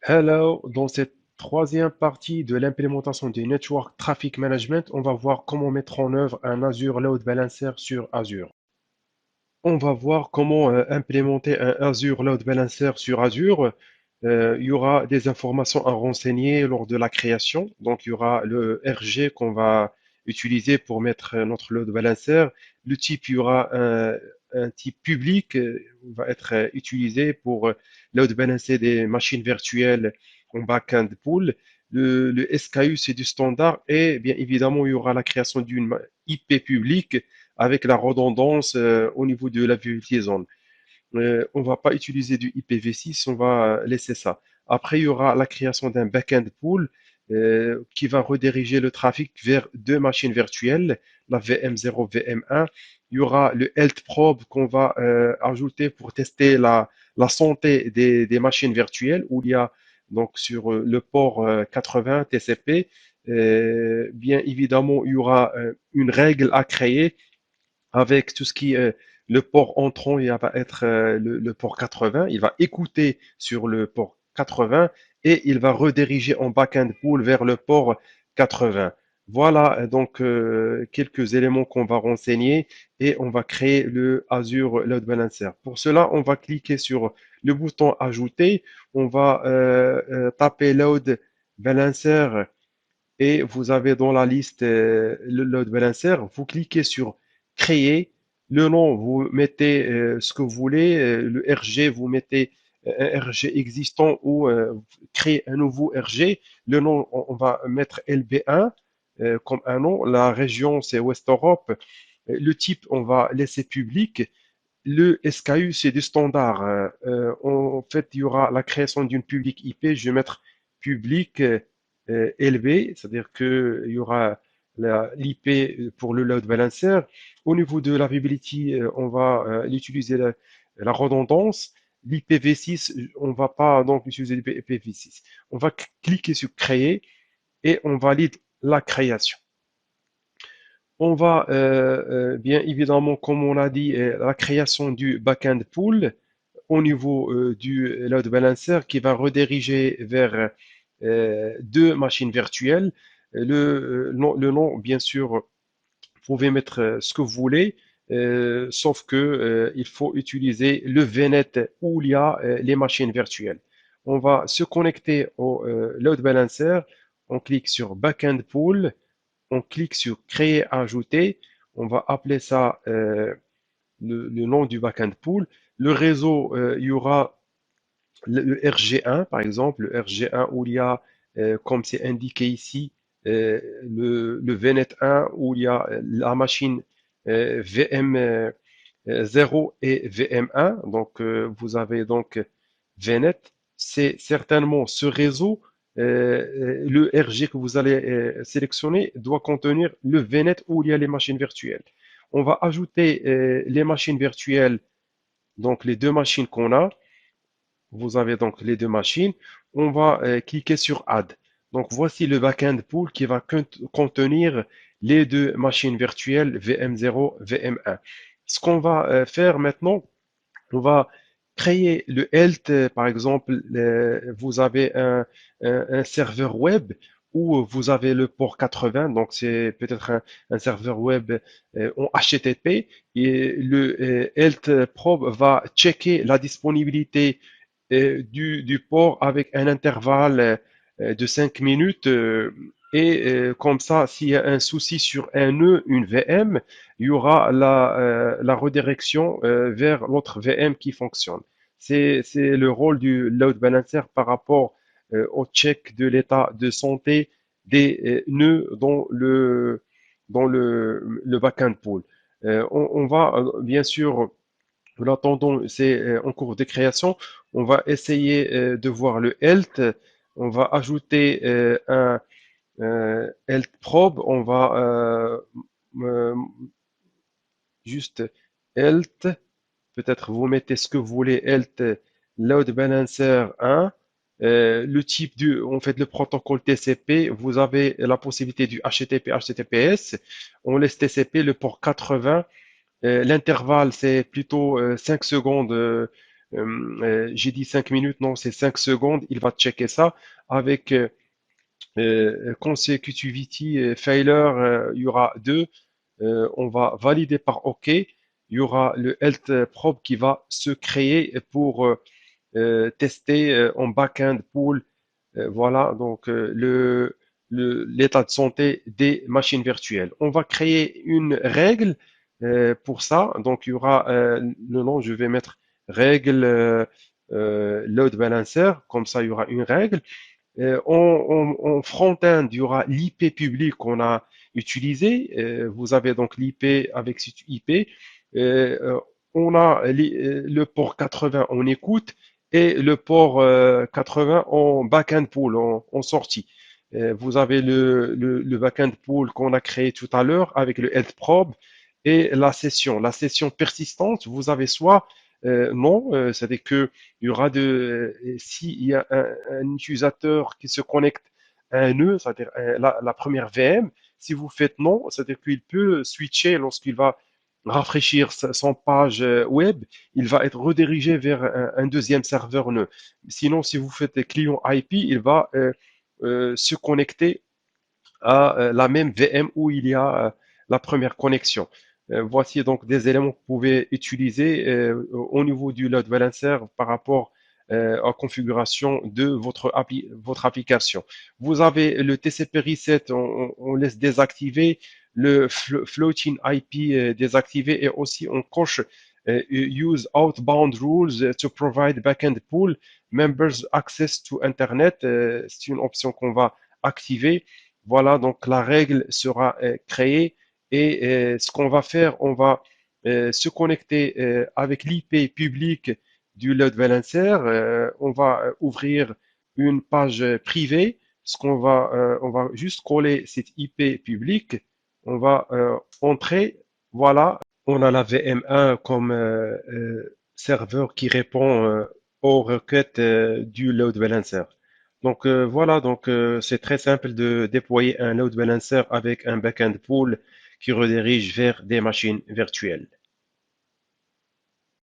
Hello, dans cette troisième partie de l'implémentation du Network Traffic Management, on va voir comment mettre en œuvre un Azure Load Balancer sur Azure. On va voir comment implémenter un Azure Load Balancer sur Azure. Il y aura des informations à renseigner lors de la création. Donc, il y aura le RG qu'on va utiliser pour mettre notre Load Balancer. Le type, il y aura un type public va être utilisé pour Load Balancer des machines virtuelles en backend pool. Le SKU, c'est du standard. Et bien évidemment, il y aura la création d'une IP publique avec la redondance au niveau de la vérité zone. On ne va pas utiliser du IPv6, on va laisser ça. Après, il y aura la création d'un backend pool qui va rediriger le trafic vers deux machines virtuelles, la VM0, VM1. Il y aura le health probe qu'on va ajouter pour tester la santé des machines virtuelles où il y a donc sur le port 80 TCP. Bien évidemment, il y aura une règle à créer avec tout ce qui est le port entrant, il va être le port 80. Il va écouter sur le port 80 et il va rediriger en backend pool vers le port 80. Voilà donc quelques éléments qu'on va renseigner et on va créer le Azure Load Balancer. Pour cela, on va cliquer sur le bouton Ajouter. On va taper Load Balancer et vous avez dans la liste le load balancer, vous cliquez sur créer, le nom, vous mettez ce que vous voulez, le RG, vous mettez un RG existant ou créer un nouveau RG. Le nom, on va mettre LB1 comme un nom. La région, c'est Ouest Europe. Le type, on va laisser public. Le SKU, c'est du standard. En fait, il y aura la création d'une public IP. Je vais mettre public élevé, c'est-à-dire qu'il y aura l'IP pour le load balancer. Au niveau de la viability, on va utiliser la redondance. L'IPv6, on va pas donc utiliser l'IPv6. On va cliquer sur créer et on valide la création. On va bien évidemment, comme on l'a dit, la création du backend pool au niveau du load balancer qui va rediriger vers deux machines virtuelles. Le nom, bien sûr, vous pouvez mettre ce que vous voulez, sauf que il faut utiliser le VNet où il y a les machines virtuelles. On va se connecter au load balancer. On clique sur backend pool, on clique sur créer, ajouter. On va appeler ça le nom du backend pool. Le réseau, il y aura le RG1, par exemple, le RG1 où il y a, comme c'est indiqué ici, le VNet 1 où il y a la machine VM0 et VM1. Donc, vous avez donc VNet. C'est certainement ce réseau. Le RG que vous allez sélectionner doit contenir le VNet où il y a les machines virtuelles. On va ajouter les machines virtuelles, donc les deux machines qu'on a. Vous avez donc les deux machines. On va cliquer sur Add. Donc voici le backend pool qui va contenir les deux machines virtuelles VM0, VM1. Ce qu'on va faire maintenant, on va créer le health, par exemple, vous avez un serveur web où vous avez le port 80, donc c'est peut-être un serveur web en HTTP, et le health probe va checker la disponibilité du port avec un intervalle de 5 minutes. Et comme ça, s'il y a un souci sur un nœud, une VM, il y aura la redirection vers l'autre VM qui fonctionne. C'est le rôle du load balancer par rapport au check de l'état de santé des nœuds dans le backend pool. On va bien sûr, nous l'attendons, c'est en cours de création. On va essayer de voir le health. On va ajouter un health probe. On va euh, juste health. Peut-être vous mettez ce que vous voulez, health load balancer 1. Le type en fait, le protocole TCP, vous avez la possibilité du HTTP, HTTPS. On laisse TCP, le port 80. L'intervalle, c'est plutôt 5 secondes J'ai dit 5 minutes, non, c'est 5 secondes. Il va checker ça avec consecutivity failure, il y aura deux. On va valider par OK. Il y aura le health probe qui va se créer pour tester en back-end pool. Voilà donc l'état de santé des machines virtuelles. On va créer une règle pour ça. Donc il y aura le nom, je vais mettre règle load balancer. Comme ça, il y aura une règle. En front-end, il y aura l'IP public qu'on a utilisé. Vous avez donc l'IP avec cette IP. Euh, on a le port 80 en écoute et le port 80 en back-end pool, en sortie. Vous avez le back-end pool qu'on a créé tout à l'heure avec le health probe et la session. La session persistante, vous avez soit non, c'est-à-dire que il y aura s'il y a un utilisateur qui se connecte à un nœud, c'est-à-dire la première VM, si vous faites non, c'est-à-dire qu'il peut switcher lorsqu'il va rafraîchir son page web, il va être redirigé vers un deuxième serveur nœud. Sinon, si vous faites client IP, il va se connecter à la même VM où il y a la première connexion. Voici donc des éléments que vous pouvez utiliser au niveau du load balancer par rapport à la configuration de votre application. Vous avez le TCP reset, on laisse désactiver, le floating IP désactivé et aussi on coche use outbound rules to provide backend pool members access to Internet. C'est une option qu'on va activer. Voilà, donc la règle sera créée et ce qu'on va faire, on va se connecter avec l'IP public du load balancer. On va ouvrir une page privée. On va juste coller cette IP publique. On va entrer. Voilà, on a la VM1 comme serveur qui répond aux requêtes du load balancer. Donc voilà, donc c'est très simple de déployer un load balancer avec un backend pool qui redirige vers des machines virtuelles.